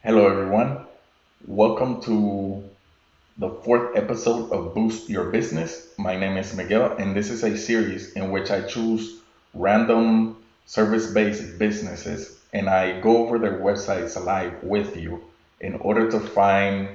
Hello, everyone. Welcome to the fourth episode of Boost Your Business. My name is Miguel, and this is a series in which I choose random service based businesses and I go over their websites live with you in order to find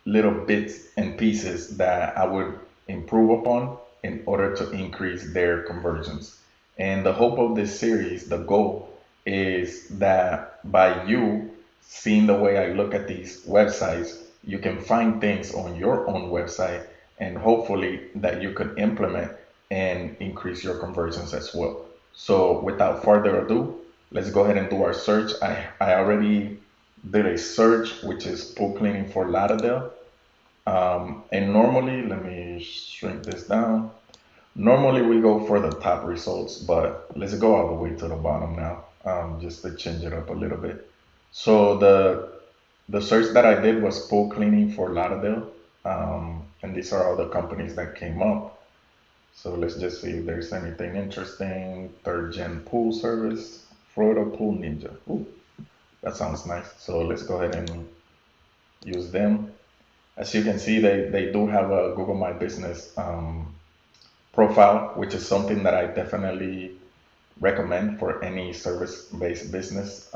little bits and pieces that I would improve upon in order to increase their conversions. And the hope of this series, the goal is that by you seeing the way I look at these websites, you can find things on your own website and hopefully that you could implement and increase your conversions as well. So without further ado, let's go ahead and do our search. I already did a search, which is pool cleaning for Lauderdale. And normally, let me shrink this down. Normally we go for the top results, but let's go all the way to the bottom now, just to change it up a little bit. So the search that I did was pool cleaning for Lauderdale, and these are all the companies that came up. So let's just see if there's anything interesting. Third gen pool service, Florida Pool Ninja. Ooh, that sounds nice. So let's go ahead and use them. As you can see, they do have a Google My Business profile, which is something that I definitely recommend for any service-based business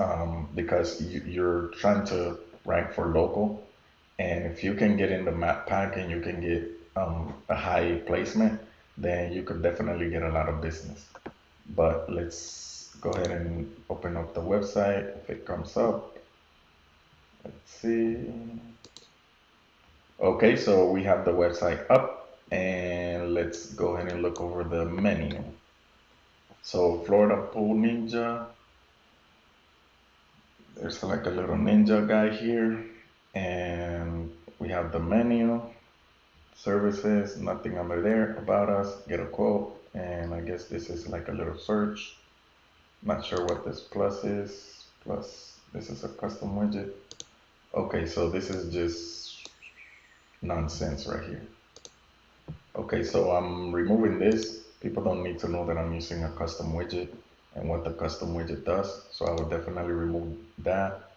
because you're trying to rank for local. And if you can get in the map pack and you can get a high placement, then you could definitely get a lot of business. But let's go ahead and open up the website. If it comes up, let's see. Okay, so we have the website up and let's go ahead and look over the menu. So Florida Pool Ninja, there's like a little ninja guy here and we have the menu, services, nothing under there, about us, get a quote, and I guess this is like a little search. Not sure what this plus is. Plus, this is a custom widget. Okay, so this is just nonsense right here. Okay, so I'm removing this. People don't need to know that I'm using a custom widget and what the custom widget does. So I would definitely remove that.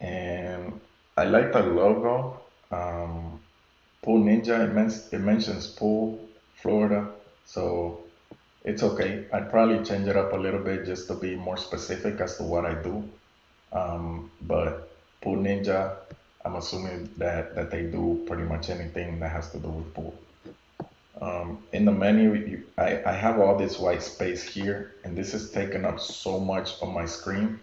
And I like the logo. Pool Ninja, it mentions Pool, Florida. So it's okay. I'd probably change it up a little bit just to be more specific as to what I do. But Pool Ninja, I'm assuming that they do pretty much anything that has to do with pool. In the menu, I have all this white space here, and this is taking up so much of my screen.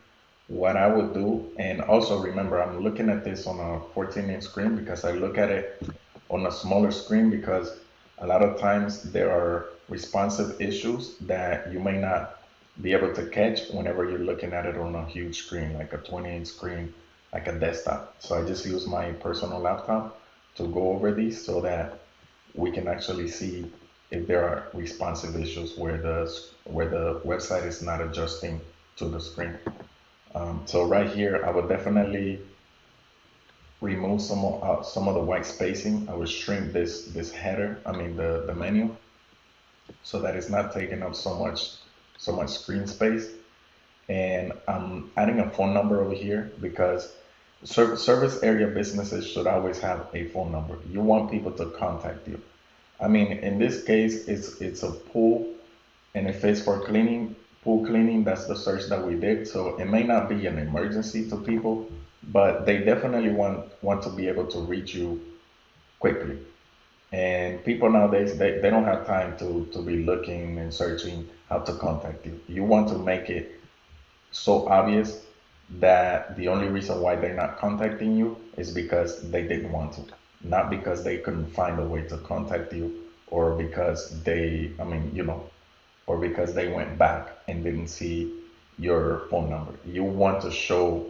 What I would do, and also remember, I'm looking at this on a 14-inch screen because I look at it on a smaller screen because a lot of times there are responsive issues that you may not be able to catch whenever you're looking at it on a huge screen, like a 20-inch screen, like a desktop. So I just use my personal laptop to go over these so that we can actually see if there are responsive issues where the website is not adjusting to the screen. So right here, I would definitely remove some of the white spacing. I would shrink this header, I mean the menu, so that it's not taking up so much screen space. And I'm adding a phone number over here because service area businesses should always have a phone number. You want people to contact you. I mean, in this case, it's a pool, and if it's for cleaning, pool cleaning, that's the search that we did. So it may not be an emergency to people, but they definitely want to be able to reach you quickly. And people nowadays, they don't have time to be looking and searching how to contact you. You want to make it so obvious that the only reason why they're not contacting you is because they didn't want to, not because they couldn't find a way to contact you or because I mean, or because they went back and didn't see your phone number. You want to show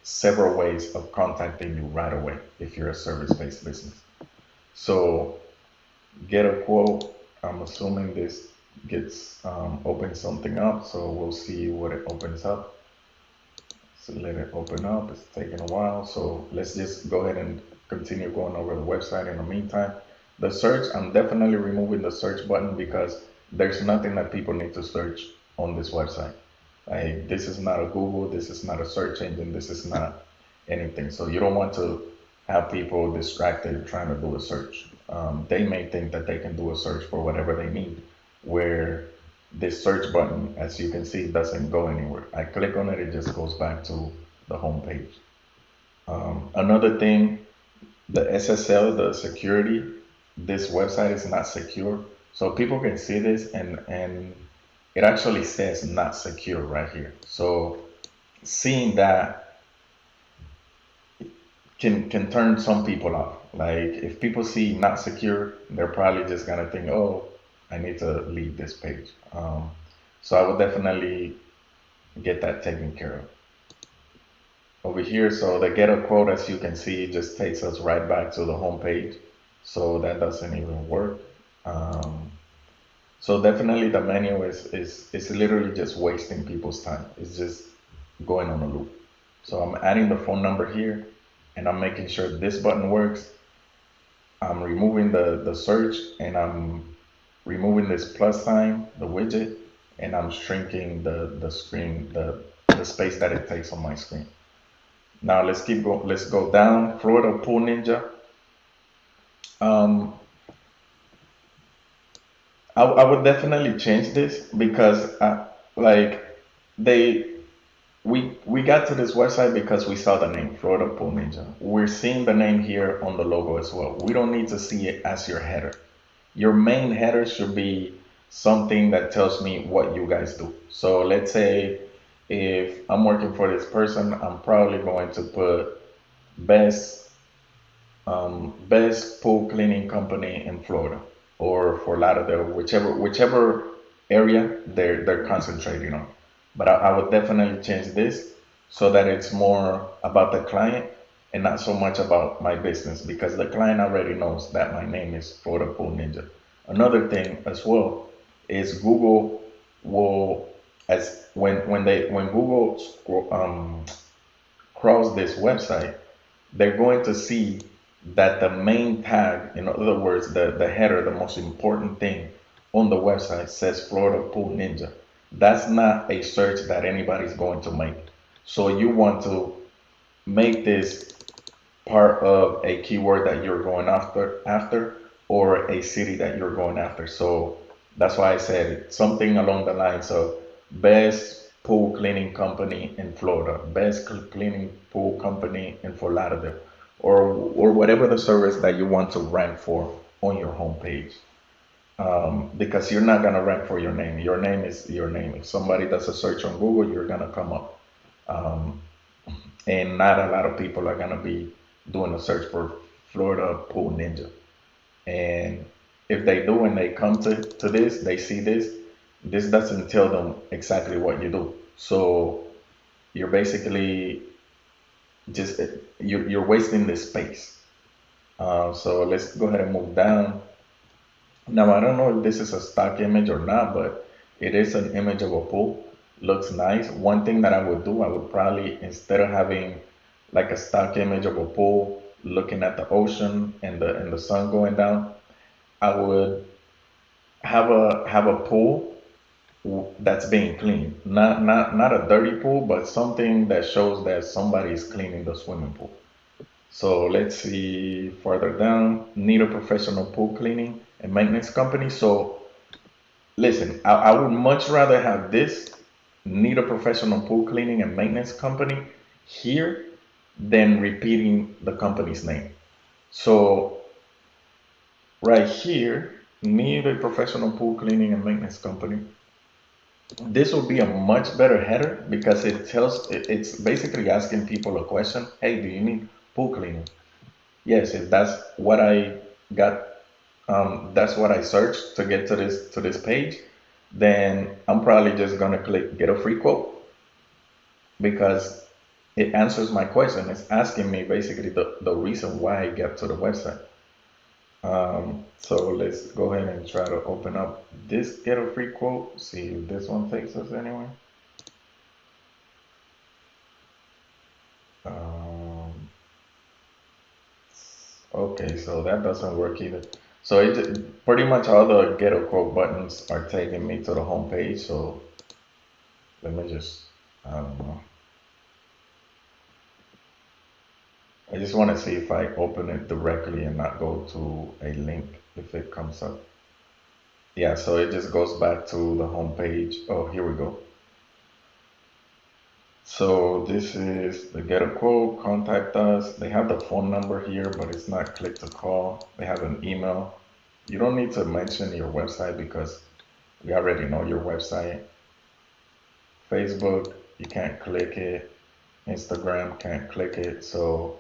several ways of contacting you right away if you're a service-based business. So get a quote. I'm assuming this gets opens something up, so we'll see what it opens up. So let it open up. It's taking a while, so let's just go ahead and continue going over the website in the meantime. The search, I'm definitely removing the search button because there's nothing that people need to search on this website. This is not a Google, this is not a search engine, this is not anything. So you don't want to have people distracted trying to do a search. They may think that they can do a search for whatever they need, where this search button, as you can see, doesn't go anywhere. I click on it, it just goes back to the home page. Another thing, the SSL, the security, this website is not secure. So people can see this, and it actually says not secure right here. So seeing that can turn some people off. Like if people see not secure, they're probably just gonna think, oh, I need to leave this page. So I would definitely get that taken care of. Over here, so the get a quote, as you can see, just takes us right back to the home page. So that doesn't even work. Um, so definitely the menu is literally just wasting people's time. It's just going on a loop. So I'm adding the phone number here, and I'm making sure this button works. I'm removing the search, and I'm removing this plus sign, the widget, and I'm shrinking the screen, the space that it takes on my screen. Now let's keep going. Let's go down. Florida Pool Ninja. Um, I would definitely change this because like they we got to this website because we saw the name Florida Pool Ninja. We're seeing the name here on the logo as well. We don't need to see it as your header. Your main header should be something that tells me what you guys do. So let's say if I'm working for this person, I'm probably going to put best best pool cleaning company in Florida or Fort Lauderdale, whichever area they're concentrating on. But I would definitely change this so that it's more about the client and not so much about my business because the client already knows that my name is Florida Pool Ninja. Another thing as well is Google will as when Google crawls this website, they're going to see that the main tag, in other words, the header, the most important thing on the website says Florida Pool Ninja. That's not a search that anybody's going to make. So you want to make this part of a keyword that you're going after or a city that you're going after. So that's why I said something along the lines of best pool cleaning company in Florida, best cleaning pool company in Fort Lauderdale, or whatever the service that you want to rank for on your homepage. Because you're not gonna rank for your name. Your name is your name. If somebody does a search on Google, you're gonna come up. Um, and not a lot of people are gonna be doing a search for Florida Pool Ninja. And if they do and they come to this, they see this doesn't tell them exactly what you do. So you're basically just you're wasting this space. So let's go ahead and move down. Now I don't know if this is a stock image or not, but it is an image of a pool. Looks nice. One thing that I would do, I would probably instead of having like a stock image of a pool looking at the ocean and the sun going down, I would have a pool that's being cleaned. Not a dirty pool, but something that shows that somebody is cleaning the swimming pool. So let's see further down. Need a professional pool cleaning and maintenance company. So listen, I would much rather have this need a professional pool cleaning and maintenance company here than repeating the company's name. So right here, need a professional pool cleaning and maintenance company. This will be a much better header because it's basically asking people a question. Hey, do you need pool cleaning? Yes, if that's what I got, that's what I searched to get to this page, then I'm probably just gonna click get a free quote because it answers my question. It's asking me basically the reason why I get to the website. So let's go ahead and try to open up this get a free quote. See if this one takes us anywhere. Um, okay, so that doesn't work either. So pretty much all the get a quote buttons are taking me to the home page. So let me just, I don't know. I just want to see if I open it directly and not go to a link if it comes up. Yeah, so it just goes back to the home page. Oh, here we go. So this is the get a quote, contact us. They have the phone number here, but it's not click to call. They have an email. You don't need to mention your website because we already know your website. Facebook, you can't click it. Instagram, can't click it. So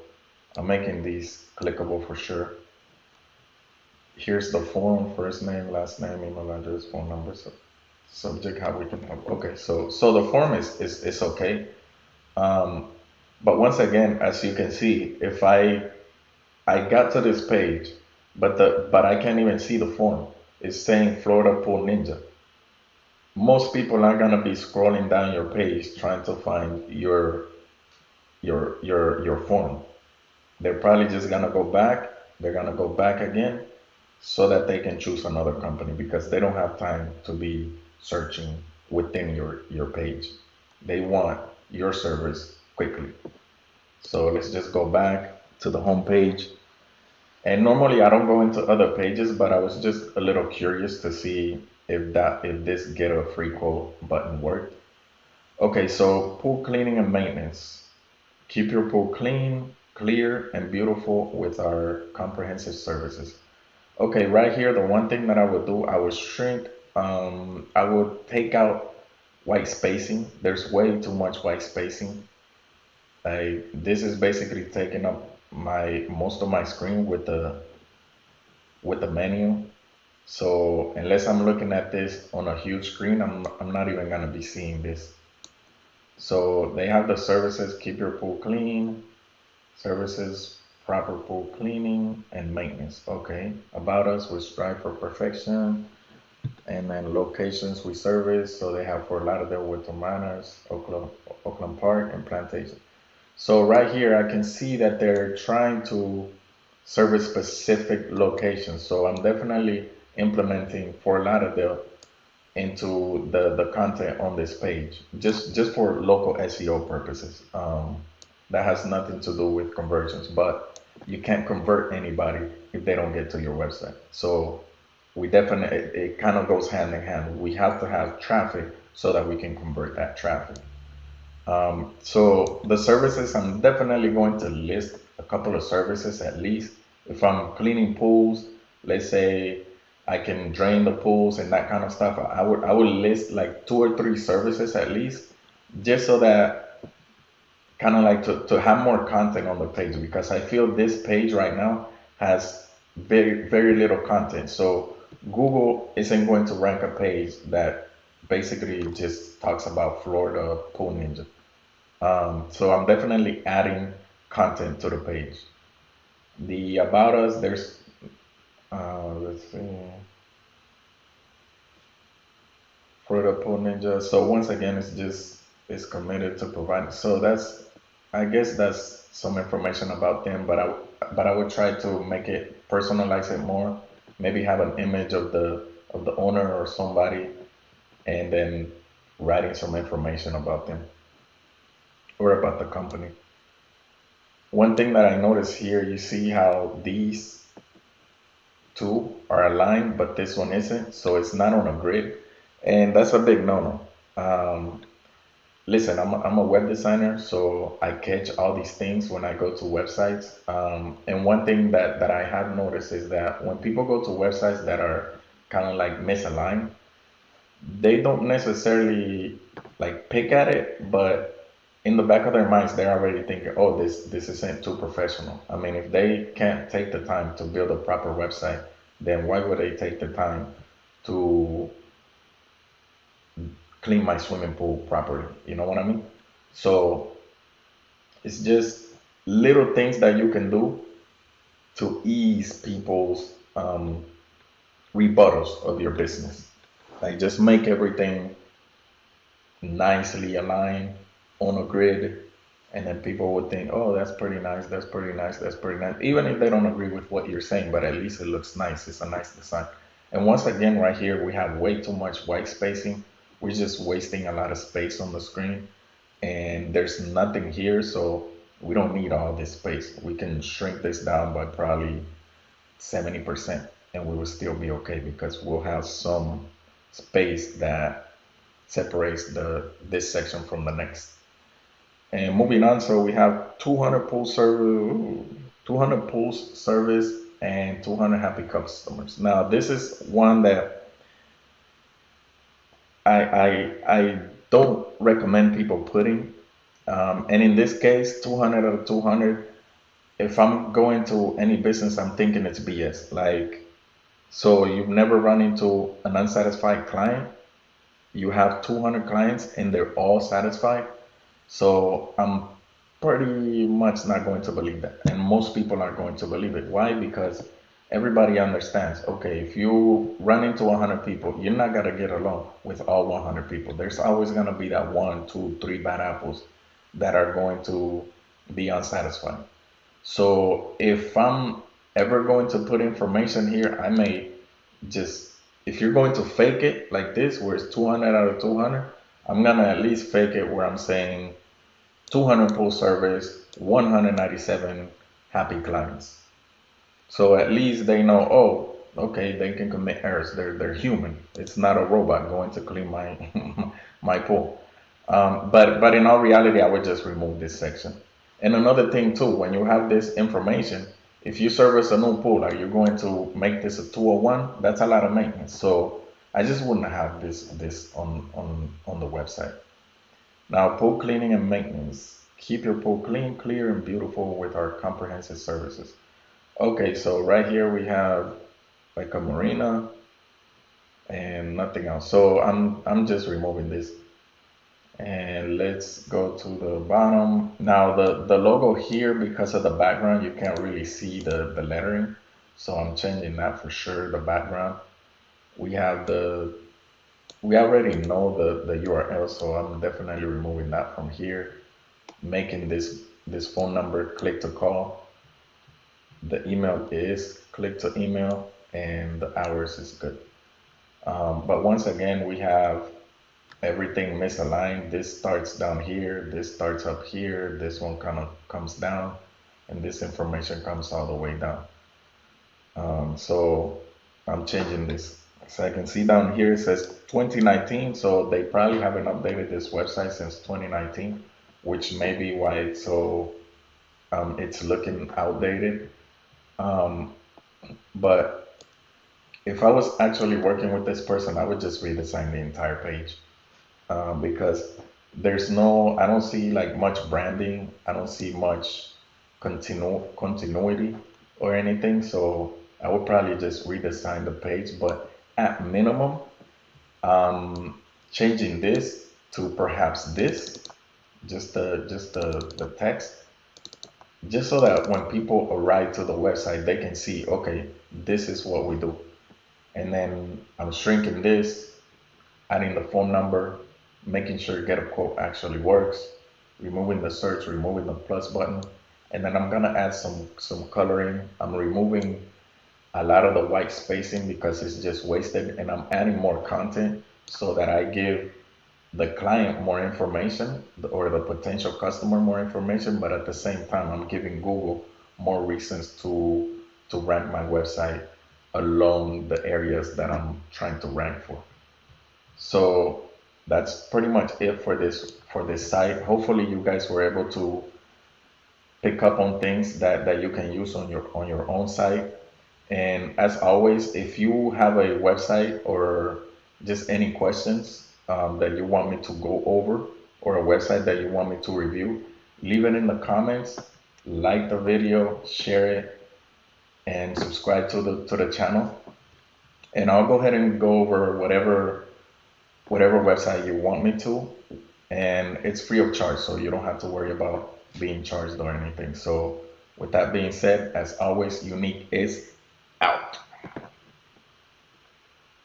I'm making these clickable for sure. Here's the form, first name, last name, email address, phone number, so subject, how we can help. Okay, so the form is okay. Um, but once again, as you can see, if I got to this page, but I can't even see the form. It's saying Florida Pool Ninja. Most people aren't gonna be scrolling down your page trying to find your form. They're probably just gonna go back. They're gonna go back again so that they can choose another company because they don't have time to be searching within your page. They want your service quickly. So let's just go back to the home page. And normally I don't go into other pages, but I was just a little curious to see if this get a free quote button worked. Okay, so pool cleaning and maintenance. Keep your pool clean, clear, and beautiful with our comprehensive services. Okay, right here, the one thing that I would do, I would shrink, I would take out white spacing. There's way too much white spacing. This is basically taking up my most of my screen with the menu. So unless I'm looking at this on a huge screen, I'm not even gonna be seeing this. So they have the services, keep your pool clean, services, proper pool cleaning and maintenance. Okay. About us, we strive for perfection. And then locations we service. So they have Fort Lauderdale, Winter Manors, Oakland Park, and Plantation. So right here, I can see that they're trying to service specific locations. So I'm definitely implementing Fort Lauderdale into the content on this page, just for local SEO purposes. That has nothing to do with conversions, but you can't convert anybody if they don't get to your website. So we definitely, it kind of goes hand in hand. We have to have traffic so that we can convert that traffic. So the services, I'm definitely going to list a couple of services at least. If I'm cleaning pools, let's say I can drain the pools and that kind of stuff, I would list like two or three services at least, just so that kind of like to have more content on the page because I feel this page right now has very little content. So Google isn't going to rank a page that basically just talks about Florida Pool Ninja. So I'm definitely adding content to the page. The about us, there's let's see, Florida Pool Ninja. So once again, it's committed to provide. So that's, I guess that's some information about them. But I would try to make it personalize it more. Maybe have an image of the owner or somebody, and then writing some information about them or about the company. One thing that I noticed here, you see how these two are aligned, but this one isn't, so it's not on a grid, and that's a big no-no. Listen, I'm a web designer, so I catch all these things when I go to websites. And one thing that I have noticed is that when people go to websites that are kind of like misaligned, they don't necessarily like pick at it, but in the back of their minds, they're already thinking, "Oh, this isn't too professional." I mean, if they can't take the time to build a proper website, then why would they take the time to clean my swimming pool properly? You know what I mean? So it's just little things that you can do to ease people's rebuttals of your business. Like just make everything nicely aligned on a grid, and then people would think, oh, that's pretty nice, that's pretty nice, that's pretty nice, even if they don't agree with what you're saying, but at least it looks nice, it's a nice design. And once again, right here we have way too much white spacing. We're just wasting a lot of space on the screen, and there's nothing here. So We don't need all this space. We can shrink this down by probably 70% and we will still be okay because we'll have some space that separates this section from the next. And moving on, so we have 200 pool service, 200 pools service, and 200 happy customers. Now, this is one that I don't recommend people putting. And in this case, 200 out of 200, if I'm going to any business, I'm thinking it's BS. Like, so you've never run into an unsatisfied client. You have 200 clients and they're all satisfied. So I'm pretty much not going to believe that. And most people aren't going to believe it. Why? Because everybody understands, okay, if you run into 100 people, you're not going to get along with all 100 people. There's always going to be that one, two, three bad apples that are going to be unsatisfied. So if I'm ever going to put information here, I may just, if you're going to fake it like this, where it's 200 out of 200, I'm gonna at least fake it where I'm saying 200 post service, 197 happy clients. So at least they know, oh, okay, they can commit errors. They're human. It's not a robot going to clean my my pool. But in all reality, I would just remove this section. And another thing too, when you have this information, if you service a new pool, are you going to make this a 201? That's a lot of maintenance. So I just wouldn't have this on the website. Now, pool cleaning and maintenance. Keep your pool clean, clear, and beautiful with our comprehensive services. Okay, so right here we have like a marina and nothing else. So I'm just removing this. And let's go to the bottom. Now the logo here, because of the background, you can't really see the lettering. So I'm changing that for sure, the background. We have we already know the URL, so I'm definitely removing that from here. Making this phone number click to call. The email is click to email, and the hours is good. But once again, we have everything misaligned. This starts down here, this starts up here, this one kind of comes down, and this information comes all the way down. So I'm changing this. So I can see down here it says 2019, so they probably haven't updated this website since 2019, which may be why it's looking outdated. Um, but if I was actually working with this person, I would just redesign the entire page. Because I don't see like much branding. I don't see much continuity or anything. So I would probably just redesign the page, but at minimum, changing this to perhaps this, just the text, just so that when people arrive to the website, they can see, okay, this is what we do. And then I'm shrinking this, adding the phone number, making sure get a quote actually works, removing the search, removing the plus button, and then I'm gonna add some coloring. I'm removing a lot of the white spacing because it's just wasted, and I'm adding more content so that I give the client more information or the potential customer more information, but at the same time I'm giving Google more reasons to rank my website along the areas that I'm trying to rank for. So that's pretty much it for this site. Hopefully you guys were able to pick up on things that you can use on your own site. And as always, if you have a website or just any questions that you want me to go over or a website that you want me to review, leave it in the comments, like the video, share it, and subscribe to the channel. And I'll go ahead and go over whatever website you want me to, and it's free of charge, so you don't have to worry about being charged or anything. So with that being said, as always, Unique is out.